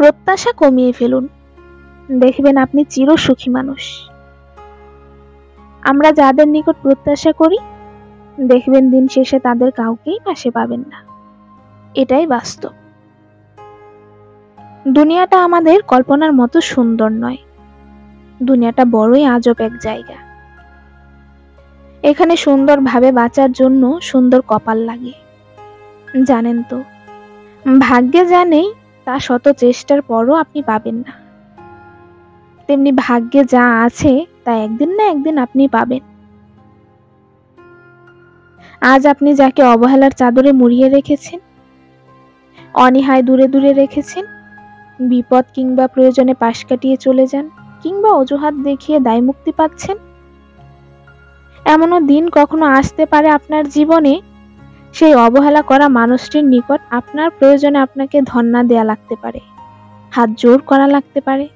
প্রত্যাশা কমিয়ে ফেলুন, দেখবেন আপনি চিরসুখী মানুষ। আমরা যাদের নিকট প্রত্যাশা করি, দেখবেন দিন শেষে তাদের কাউকেই পাশে পাবেন না। এটাই বাস্তব। দুনিয়াটা আমাদের কল্পনার মতো সুন্দর নয়। দুনিয়াটা বড়ই আজব এক জায়গা। এখানে সুন্দরভাবে বাঁচার জন্য সুন্দর কপাল লাগে। জানেন তো, ভাগ্যে যা নেই তা শত চেষ্টার পরও আপনি পাবেন না। তেমনি ভাগ্যে যা আছে তা একদিন না একদিন আপনি পাবেন। আজ আপনি যাকে অবহেলার চাদরে মুড়িয়ে রেখেছেন, অনীহায় দূরে দূরে রেখেছেন, বিপদ কিংবা প্রয়োজনে পাশ কাটিয়ে চলে যান, কিংবা অজুহাত দেখিয়ে দায়মুক্তি পাচ্ছেন, এমনও দিন কখনো আসতে পারে আপনার জীবনে, সেই অবহেলা করা মানুষটির নিকট আপনার প্রয়োজনে আপনাকে ধন্না দেয়া লাগতে পারে, হাত জোর করা লাগতে পারে।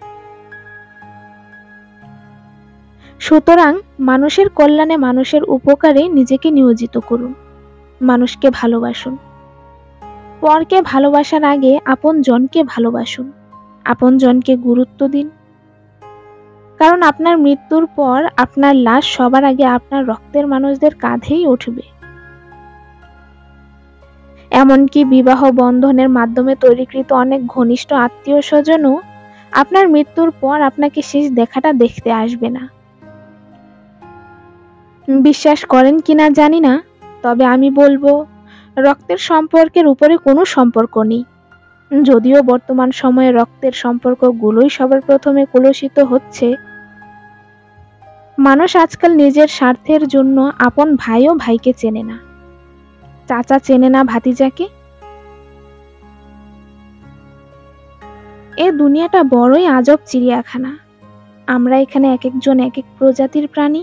সুতরাং মানুষের কল্যাণে, মানুষের উপকারে নিজেকে নিয়োজিত করুন। মানুষকে ভালোবাসুন। পরকে ভালোবাসার আগে আপন জনকে ভালোবাসুন। আপন জনকে গুরুত্ব দিন। কারণ আপনার মৃত্যুর পর আপনার লাশ সবার আগে আপনার রক্তের মানুষদের কাঁধেই উঠবে। এমনকি বিবাহ বন্ধনের মাধ্যমে তৈরিকৃত অনেক ঘনিষ্ঠ আত্মীয় স্বজনও আপনার মৃত্যুর পর আপনাকে শেষ দেখাটা দেখতে আসবে না। বিশ্বাস করেন কিনা জানি না, তবে আমি বলবো, রক্তের সম্পর্কের উপরে কোনো সম্পর্ক নেই। যদিও বর্তমান সময়ে রক্তের সম্পর্কগুলোই সবার প্রথমে কলুষিত হচ্ছে। মানুষ আজকাল নিজের স্বার্থের জন্য আপন ভাইও ভাইকে চেনে না, চাচা চেনে না ভাতিজাকে। এ দুনিয়াটা বড়ই আজব চিড়িয়াখানা। আমরা এখানে এক একজন এক এক প্রজাতির প্রাণী।